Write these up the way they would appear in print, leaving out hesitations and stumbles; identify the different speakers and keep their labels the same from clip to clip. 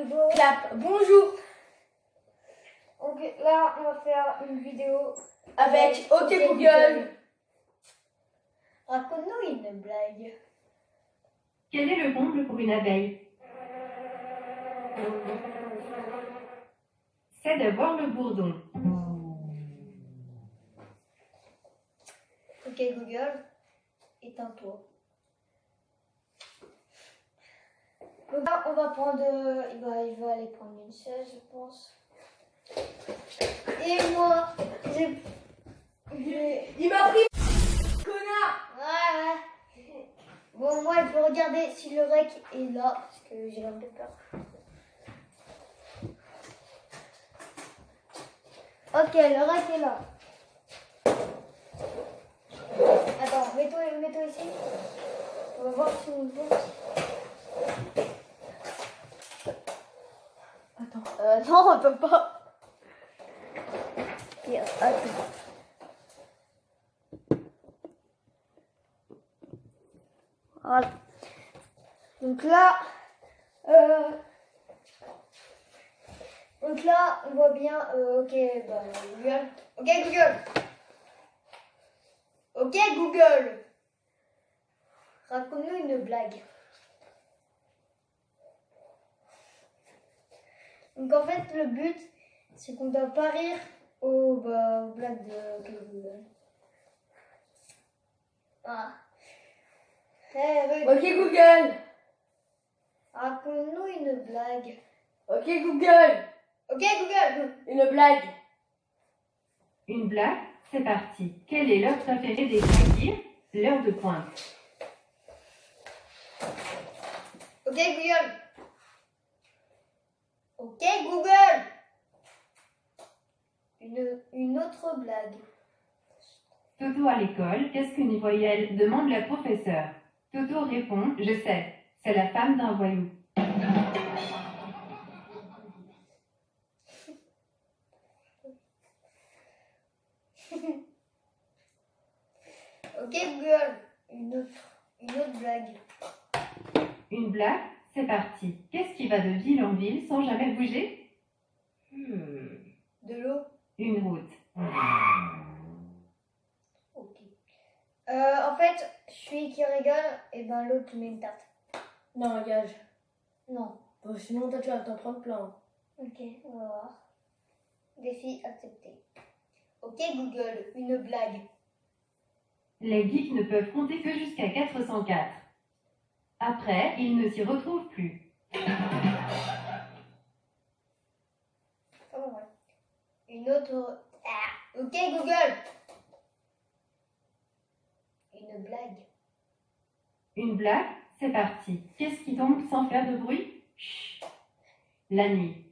Speaker 1: Hugo.
Speaker 2: Clap. Bonjour.
Speaker 1: Donc là, on va faire une vidéo
Speaker 2: Avec OK Google.
Speaker 1: Raconte-nous une blague.
Speaker 3: Quel est le comble pour une abeille? C'est d'avoir le bourdon.
Speaker 1: OK Google, éteins-toi. Donc là, on va prendre... il va aller prendre une chaise, je pense. Et moi, j'ai...
Speaker 2: Il m'a pris connard.
Speaker 1: Ouais. Bon, moi, il faut regarder si le rec est là, parce que j'ai un peu peur. Ok, le rec est là. Attends, mets-toi ici. On va voir si on le voit.
Speaker 2: Attends.
Speaker 1: Non, on peut pas. Attends. Voilà. Donc là, on voit bien. Ok, bah, Google. Ok, Google. Ok, Google. Raconte-nous une blague. Donc en fait, le but, c'est qu'on ne doit pas rire aux blagues de Google. Ah. Hey,
Speaker 2: OK Google.
Speaker 1: raconte-nous une blague.
Speaker 2: OK Google.
Speaker 1: Ok, Google.
Speaker 2: Une blague.
Speaker 3: Une blague, c'est parti. Quelle est l'heure préférée des fakirs? L'heure de pointe.
Speaker 1: Ok, Google. Ok, Google. Une autre blague.
Speaker 3: Toto à l'école, qu'est-ce qu'une voyelle? Demande la professeure. Toto répond, je sais, c'est la femme d'un voyou.
Speaker 1: Ok, Google. Une autre blague.
Speaker 3: Une blague, c'est parti. Qu'est-ce qui va de ville en ville sans jamais bouger?
Speaker 1: De l'eau.
Speaker 3: Une route.
Speaker 1: Ok. En fait, celui qui rigole, et ben l'autre qui met une tarte.
Speaker 2: Non, gage.
Speaker 1: Non.
Speaker 2: Bon, sinon, toi, tu vas t'en prendre plein.
Speaker 1: Ok, on va voir. Défi accepté. Ok, Google. Une blague.
Speaker 3: Les geeks ne peuvent compter que jusqu'à 404. Après, ils ne s'y retrouvent plus.
Speaker 1: Oh, ouais. Une autre. Ah. Ok, Google. Une blague.
Speaker 3: Une blague, c'est parti. Qu'est-ce qui tombe sans faire de bruit? Chut. La nuit.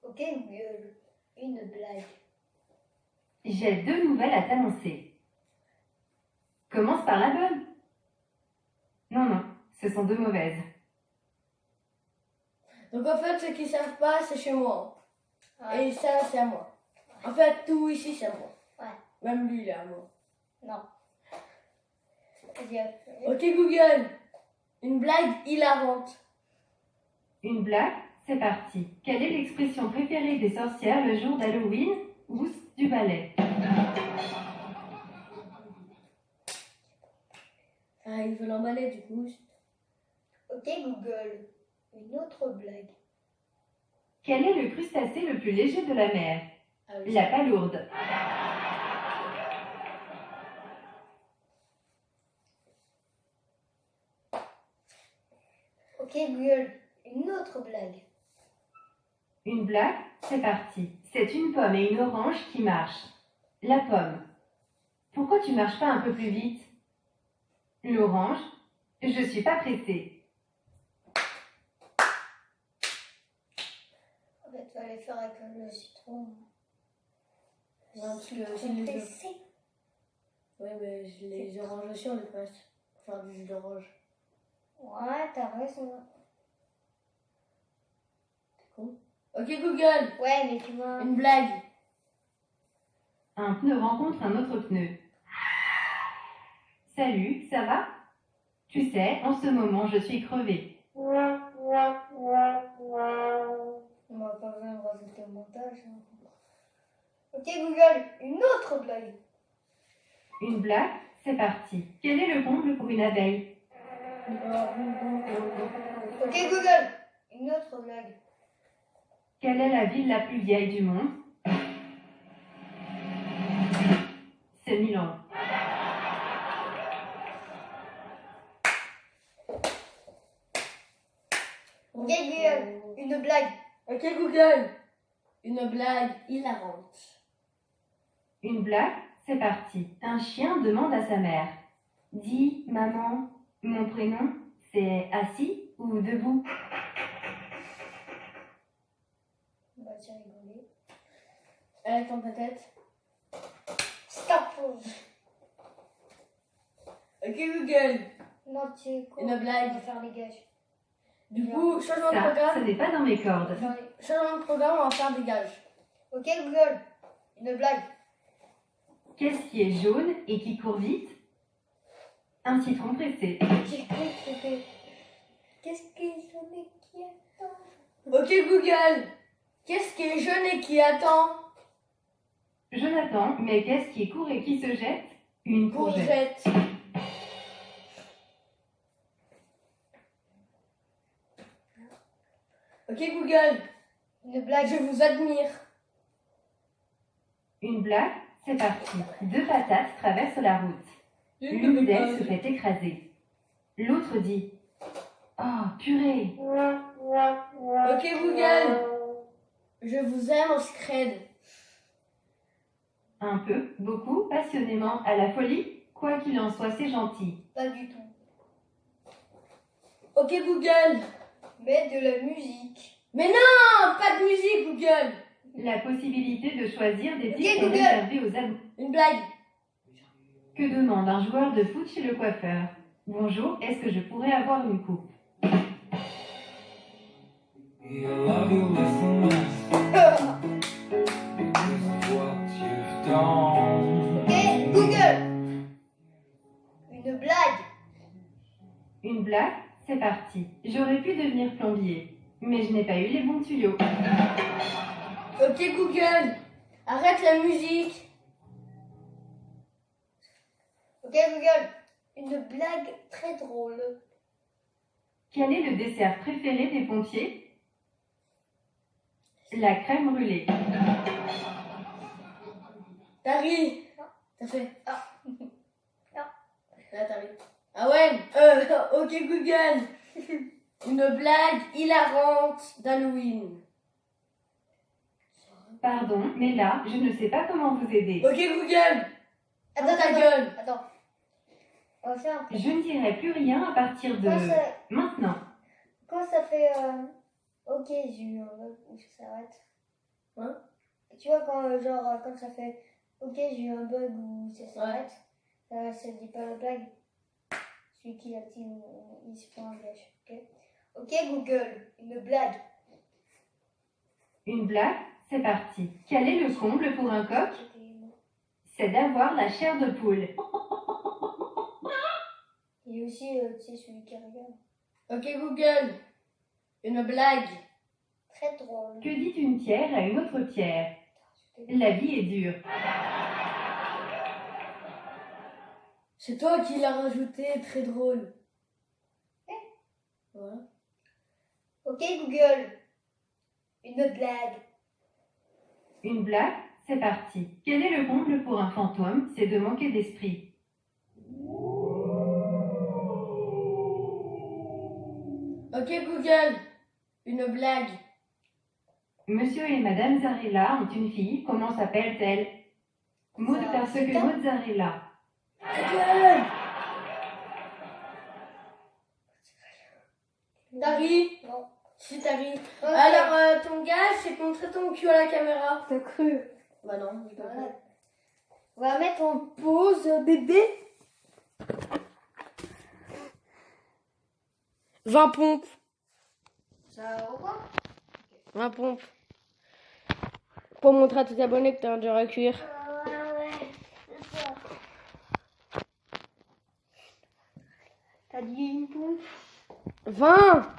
Speaker 1: Ok, Google. Une blague.
Speaker 3: J'ai 2 nouvelles à t'annoncer. Commence par la bonne. Non, ce sont 2 mauvaises.
Speaker 2: Donc, en fait, ceux qui savent pas, c'est chez moi.
Speaker 1: Ouais.
Speaker 2: Et ça, c'est à moi. En fait, tout ici, c'est à moi.
Speaker 1: Ouais.
Speaker 2: Même lui, il est à moi.
Speaker 1: Non. Vas-y.
Speaker 2: OK Google. Une blague hilarante.
Speaker 3: Une blague, c'est parti. Quelle est l'expression préférée des sorcières le jour d'Halloween? Housse du balai.
Speaker 2: Ah, il veut l'emballer, du coup.
Speaker 1: Ok, Google. Une autre blague.
Speaker 3: Quel est le crustacé le plus léger de la mer?
Speaker 2: Ah oui.
Speaker 3: La palourde.
Speaker 1: Ok, Google. Une autre blague.
Speaker 3: Une blague, c'est parti. C'est une pomme et une orange qui marchent. La pomme. Pourquoi tu marches pas un peu plus vite? L'orange. Je suis pas pressée.
Speaker 1: En fait, tu vas les faire avec le citron.
Speaker 2: Non, parce que
Speaker 1: Citron
Speaker 2: si les
Speaker 1: pressé.
Speaker 2: Ouais, mais les oranges aussi, on les passe. Pour faire du jus d'orange.
Speaker 1: Ouais, t'as raison.
Speaker 2: C'est con. OK Google.
Speaker 1: Ouais, mais tu vois.
Speaker 2: Une blague.
Speaker 3: Un pneu rencontre un autre pneu. Salut, ça va? Tu sais, en ce moment, je suis crevée.
Speaker 1: On va pas besoin de rajouter au montage. Hein. Ok Google, une autre blague.
Speaker 3: Une blague? C'est parti. Quel est le comble pour une abeille?
Speaker 1: Ok Google, une autre blague.
Speaker 3: Quelle est la ville la plus vieille du monde? C'est Milan.
Speaker 1: Ok Google, une blague.
Speaker 2: Ok Google, une blague hilarante.
Speaker 3: Une blague? C'est parti. Un chien demande à sa mère. Dis, maman, mon prénom, c'est assis ou debout?
Speaker 1: On va dire rigoler.
Speaker 2: Elle est dans ta tête.
Speaker 1: Stop.
Speaker 2: Ok Google,
Speaker 1: Non, tu es con.
Speaker 2: une
Speaker 1: On
Speaker 2: blague.
Speaker 1: va faire les gages.
Speaker 2: Du coup, changement de
Speaker 3: Ça, ce
Speaker 2: programme.
Speaker 3: n'est pas dans mes cordes.
Speaker 2: Changement de programme, on va faire des gages.
Speaker 1: Ok Google, une blague.
Speaker 3: Qu'est-ce qui est jaune et qui court vite? Un citron pressé.
Speaker 1: J'ai cru que c'était... Qu'est-ce que j'en ai qui attend?
Speaker 2: Ok Google, qu'est-ce qui est jaune et qui attend?
Speaker 3: Jonathan, mais qu'est-ce qui est court et qui se jette? Une courgette.
Speaker 2: Courgette. Ok Google,
Speaker 1: Une blague.
Speaker 2: je vous admire.
Speaker 3: Une blague? C'est parti. Deux patates traversent la route. L'une d'elles se fait écraser. L'autre dit « Oh, purée !»
Speaker 2: Ok Google, je vous aime en scred.
Speaker 3: Un peu, beaucoup, passionnément, à la folie. Quoi qu'il en soit, c'est gentil.
Speaker 1: Pas du tout.
Speaker 2: Ok Google,
Speaker 1: Mais de la musique.
Speaker 2: mais non, pas de musique Google.
Speaker 3: La possibilité de choisir des
Speaker 1: Ok,
Speaker 3: titres
Speaker 1: Google.
Speaker 3: réservés aux abonnés.
Speaker 2: Une blague.
Speaker 3: Que demande un joueur de foot chez le coiffeur? Bonjour, est-ce que je pourrais avoir une coupe?
Speaker 4: I love you, listen less because of what you've done.
Speaker 1: Ok Google, une blague.
Speaker 3: Une blague? C'est parti. J'aurais pu devenir plombier, mais je n'ai pas eu les bons tuyaux.
Speaker 2: Ok Google, arrête la musique.
Speaker 1: Ok Google, une blague très drôle.
Speaker 3: Quel est le dessert préféré des pompiers? La crème brûlée.
Speaker 2: T'as ri. T'as fait.
Speaker 1: Ah.
Speaker 2: Non.
Speaker 1: Ah.
Speaker 2: Là t'as ri. Ah ouais. Ok Google, une blague hilarante d'Halloween.
Speaker 3: Pardon, mais là, je ne sais pas comment vous aider.
Speaker 2: Ok Google, ferme ta gueule.
Speaker 1: Attends. On va faire un truc.
Speaker 3: Je ne dirai plus rien à partir de maintenant.
Speaker 1: Quand ça fait ok, j'ai eu un bug ou ça s'arrête.
Speaker 2: Hein?
Speaker 1: Tu vois quand ça fait ok, j'ai eu un bug ou ça s'arrête, ça dit pas la blague. Celui qui l'a dit, il se prend un gâche. Ok. Ok Google, une blague.
Speaker 3: Une blague? C'est parti. Quel est le comble pour un coq? C'est d'avoir la chair de poule.
Speaker 1: Il y a aussi tu sais, celui qui regarde.
Speaker 2: Ok Google, une blague.
Speaker 1: Très drôle.
Speaker 3: Que dit une pierre à une autre pierre? La vie est dure.
Speaker 2: C'est toi qui l'as rajouté, très drôle. Ouais.
Speaker 1: Ok Google, une blague.
Speaker 3: Une blague? C'est parti. Quel est le comble pour un fantôme? C'est de manquer d'esprit.
Speaker 2: Ok Google, une blague.
Speaker 3: Monsieur et Madame Zarella ont une fille. Comment s'appelle-t-elle? Maud parce que mozzarella.
Speaker 2: Ta gueule. T'as ri?
Speaker 1: Non.
Speaker 2: Si t'as ri.
Speaker 1: Ok.
Speaker 2: Alors ton gars, c'est de montrer ton cul à la caméra.
Speaker 1: T'as cru.
Speaker 2: Bah non, j'ai pas cru.
Speaker 1: Voilà. On va mettre en pause bébé.
Speaker 2: 20 pompes.
Speaker 1: Ça va quoi?
Speaker 2: 20 pompes. Pour montrer à tes abonnés que t'as un dur à cuire.
Speaker 1: Ouais, c'est ça.
Speaker 2: 20.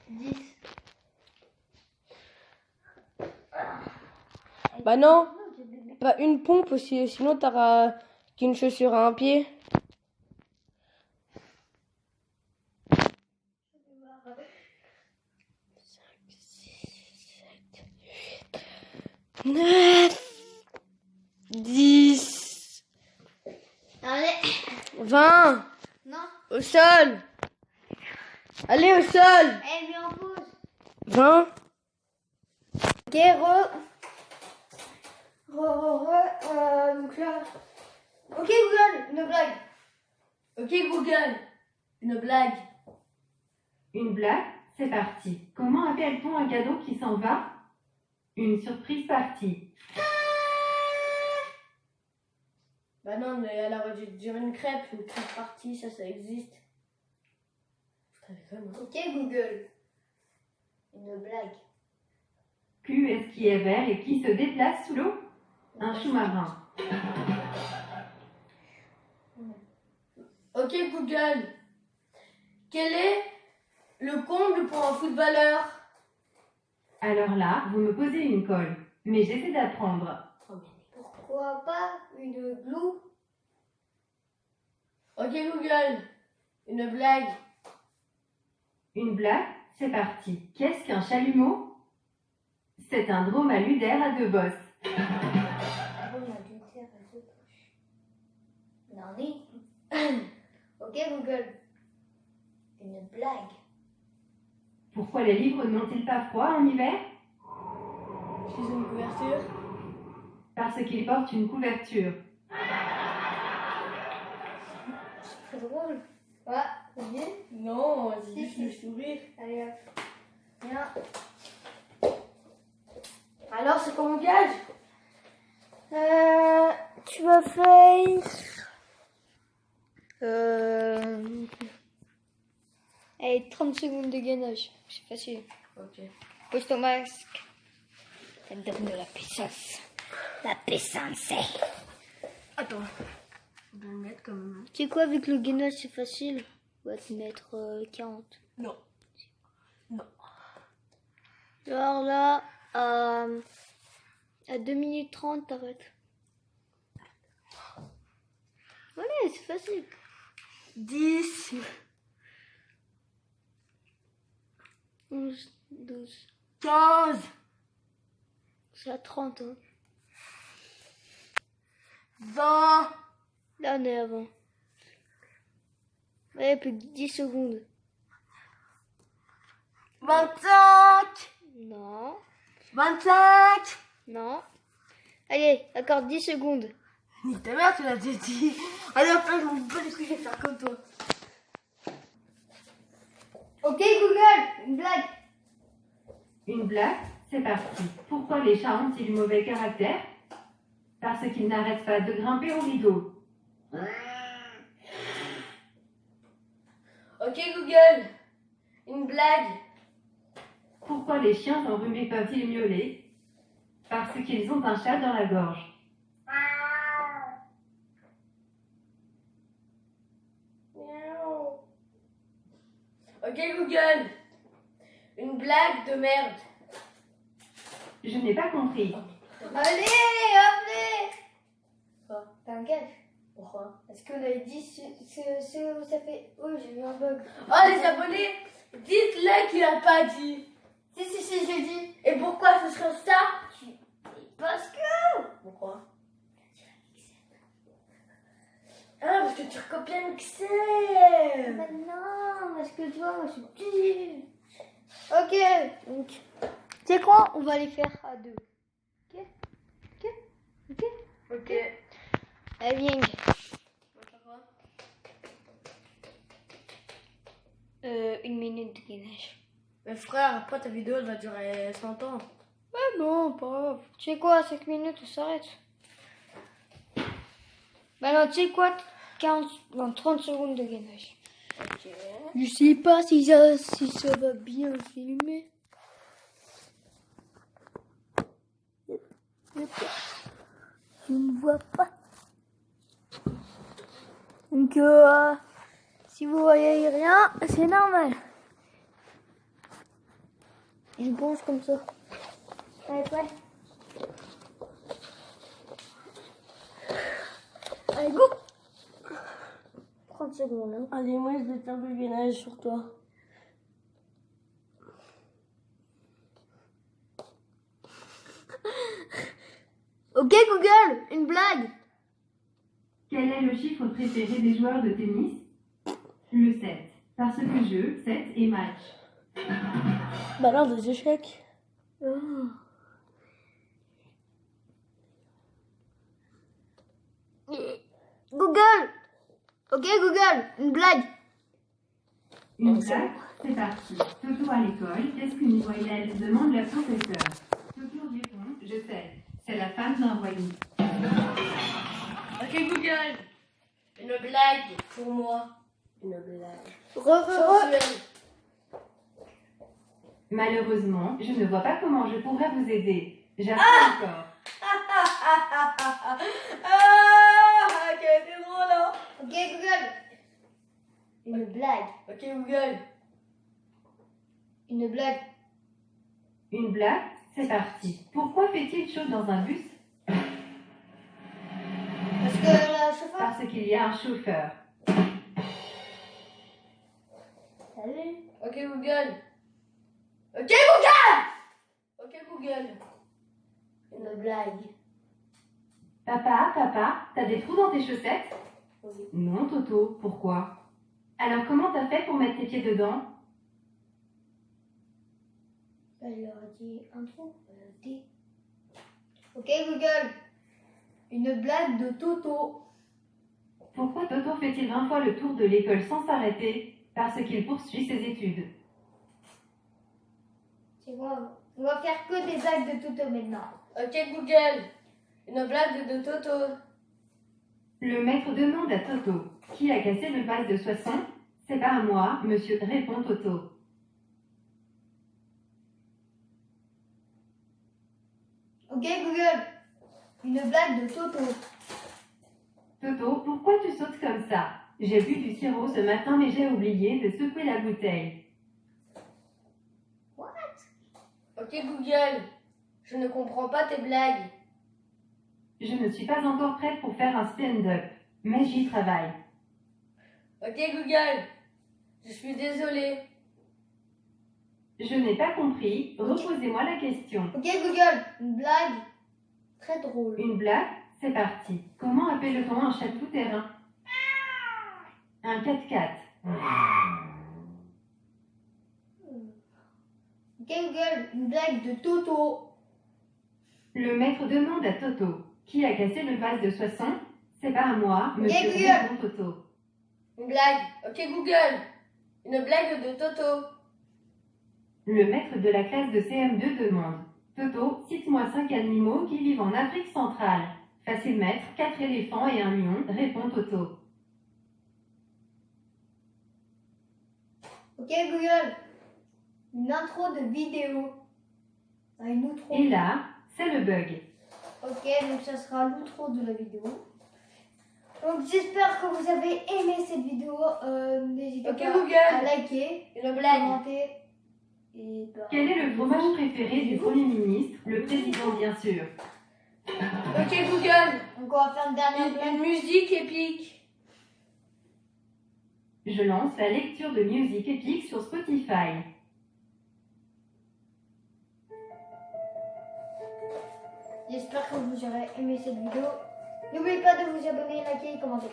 Speaker 1: 10.
Speaker 2: Bah non, pas une pompe aussi, sinon t'auras qu'une chaussure à un pied. 9, 10,
Speaker 1: Allez.
Speaker 2: 20,
Speaker 1: Non.
Speaker 2: au sol. Allez au sol.
Speaker 1: Eh, mets en pause.
Speaker 2: 20.
Speaker 1: Ok, donc là. Ok, Google, une blague.
Speaker 2: Ok Google, une blague.
Speaker 3: Une blague, c'est parti. Comment appelle-t-on un cadeau qui s'en va? Une surprise partie.
Speaker 2: Bah non, mais elle aurait dû dire une crêpe partie, ça existe.
Speaker 1: Ok, Google, une blague.
Speaker 3: Q est ce qui est vert et qui se déplace sous l'eau? Un sous-marin.
Speaker 2: Ok Google, quel est le comble pour un footballeur?
Speaker 3: Alors là, vous me posez une colle, mais j'essaie d'apprendre.
Speaker 1: Pourquoi pas une glue?
Speaker 2: Ok Google, une blague.
Speaker 3: Une blague, c'est parti. Qu'est-ce qu'un chalumeau? C'est un dromadaire à deux bosses.
Speaker 1: Non, oui. Ok, Google, une blague.
Speaker 3: Pourquoi les livres n'ont-ils pas froid en hiver?
Speaker 2: J'ai une couverture.
Speaker 3: Parce qu'ils portent une couverture.
Speaker 1: C'est drôle. Ouais, c'est bien.
Speaker 2: Non, c'est
Speaker 1: Si,
Speaker 2: juste
Speaker 1: si.
Speaker 2: le sourire.
Speaker 1: Allez, hop. Viens.
Speaker 2: Alors c'est quoi mon gage?
Speaker 1: Tu vas faire. Allez, 30 secondes de gainage. C'est facile.
Speaker 2: Ok.
Speaker 1: Pose ton masque. Ça me donne de la puissance. La puissance.
Speaker 2: Attends. Je vais le mettre comme...
Speaker 1: Tu sais quoi, vu que le gainage c'est facile, on va te mettre 40.
Speaker 2: Non. Non.
Speaker 1: Alors là, à 2 minutes 30, t'arrêtes. Allez, c'est facile.
Speaker 2: 10,
Speaker 1: 11, 12.
Speaker 2: 15,
Speaker 1: C'est à 30, hein.
Speaker 2: 20,
Speaker 1: Là, on est avant. Ouais, plus que 10 secondes.
Speaker 2: 25,
Speaker 1: Non,
Speaker 2: 25.
Speaker 1: non. Allez, encore 10 secondes.
Speaker 2: Nique ta mère, tu l'as déjà dit. Allez, après, je m'en bats les couilles, je vais faire comme toi.
Speaker 1: Ok, Google, une blague.
Speaker 3: Une blague, c'est parti. Pourquoi les chats ont-ils mauvais caractère? Parce qu'ils n'arrêtent pas de grimper au rideau.
Speaker 2: Ok, Google, une blague.
Speaker 3: Pourquoi les chiens enrhumés peuvent-ils miauler? Parce qu'ils ont un chat dans la gorge.
Speaker 2: Miaou. Ok, Google, une blague de merde.
Speaker 3: Je n'ai pas compris.
Speaker 1: Allez, appelez.
Speaker 2: Quoi?
Speaker 1: T'as un gage.
Speaker 2: Pourquoi?
Speaker 1: Parce qu'on avait dit ça fait. Oh, j'ai eu un bug.
Speaker 2: Oh, les abonnés, dites-le qu'il a pas dit.
Speaker 1: Si, j'ai dit.
Speaker 2: Et pourquoi ce serait ça?
Speaker 1: Parce que.
Speaker 2: Pourquoi? Ah, parce que tu recopies un Excel.
Speaker 1: Mais non, parce que tu vois, moi je suis petit. Ok, donc. Tu sais quoi? On va les faire à deux. Ok.
Speaker 2: Ok.
Speaker 1: Allez, viens. Une minute de gainage.
Speaker 2: Mais frère, après ta vidéo elle va durer 100 ans.
Speaker 1: Ah non, pas grave. Tu sais quoi, 5 minutes, on s'arrête. Bah non, tu sais quoi, 30 secondes de gainage.
Speaker 2: Ok.
Speaker 1: Je sais pas si ça va bien filmer. Je ne vois pas. Donc, Si vous voyez rien, c'est normal. Je pense comme ça. Allez, prêt? Allez, go! 30 secondes. Hein.
Speaker 2: Allez, moi je vais faire le gainage sur toi.
Speaker 1: Ok Google, une blague.
Speaker 3: Quel est le chiffre préféré des joueurs de tennis? Le 7. Parce que jeu, 7 et match.
Speaker 2: Bah non, des échecs.
Speaker 1: Google. Ok Google, une blague.
Speaker 3: Une blague, c'est parti. Toto à l'école, qu'est-ce qu'une voyelle? Demande le professeur. Toto répond, je sais. C'est la femme d'un voyou.
Speaker 2: Ok Google. Une blague pour moi. Une blague.
Speaker 1: Re.
Speaker 2: Sensuelle.
Speaker 3: Malheureusement, je ne vois pas comment je pourrais vous aider. J'apprends encore.
Speaker 2: Ah, quel était drôle hein.
Speaker 1: Ok Google, une blague.
Speaker 2: Ok Google.
Speaker 1: Une blague.
Speaker 3: Une blague, c'est parti. Pourquoi fait-il chaud dans un bus?
Speaker 1: Parce que la chauffeur.
Speaker 3: Parce qu'il y a un chauffeur.
Speaker 1: Salut.
Speaker 2: Ok Google. Ok Google. Ok Google. Une blague.
Speaker 3: Papa, t'as des trous dans tes chaussettes?
Speaker 2: Oui.
Speaker 3: Non, Toto, pourquoi? Alors comment t'as fait pour mettre tes pieds dedans?
Speaker 1: Elle leur a dit un trou. Elle a dit. Ok Google, une blague de Toto.
Speaker 3: Pourquoi Toto fait-il 20 fois le tour de l'école sans s'arrêter? Parce qu'il poursuit ses études.
Speaker 1: C'est quoi? On va faire que des blagues de Toto maintenant.
Speaker 2: Ok Google. Une blague de Toto.
Speaker 3: Le maître demande à Toto, qui a cassé le vase de Soissons? C'est pas à moi, monsieur, répond Toto.
Speaker 1: Ok Google, une blague de Toto.
Speaker 3: Toto, pourquoi tu sautes comme ça? J'ai bu du sirop ce matin mais j'ai oublié de secouer la bouteille.
Speaker 2: Ok Google. Je ne comprends pas tes blagues.
Speaker 3: Je ne suis pas encore prête pour faire un stand-up, mais j'y travaille.
Speaker 2: Ok Google. Je suis désolée.
Speaker 3: Je n'ai pas compris, reposez-moi la question.
Speaker 1: Ok Google, une blague très drôle.
Speaker 3: Une blague, c'est parti. Comment appelle-t-on un chat tout-terrain? Un 4x4.
Speaker 1: Ok Google, une blague de Toto.
Speaker 3: Le maître demande à Toto, qui a cassé le vase de Soissons? C'est pas à moi, monsieur,
Speaker 1: Google.
Speaker 3: répond Toto.
Speaker 2: Une blague. Ok Google. Une blague de Toto.
Speaker 3: Le maître de la classe de CM2 demande, Toto, cite-moi 5 animaux qui vivent en Afrique centrale. Facile maître, 4 éléphants et un lion, répond Toto.
Speaker 1: Ok Google, une intro de vidéo. Une outro.
Speaker 3: Et là, c'est le bug.
Speaker 1: Ok, donc ça sera l'outro de la vidéo. Donc j'espère que vous avez aimé cette vidéo. N'hésitez
Speaker 2: Ok,
Speaker 1: pas
Speaker 2: Google.
Speaker 1: à liker,
Speaker 2: Une blague.
Speaker 1: commenter. Et
Speaker 3: Quel est le fromage préféré du Premier ministre? Le président, bien sûr.
Speaker 2: Ok Google.
Speaker 1: Donc on va faire une dernière
Speaker 2: Une
Speaker 1: blague.
Speaker 2: musique épique.
Speaker 3: Je lance la lecture de musique épique sur Spotify.
Speaker 1: J'espère que vous aurez aimé cette vidéo. N'oubliez pas de vous abonner, liker et commenter.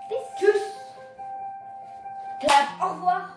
Speaker 1: Peace.
Speaker 2: Tchuss. Clap. Au revoir.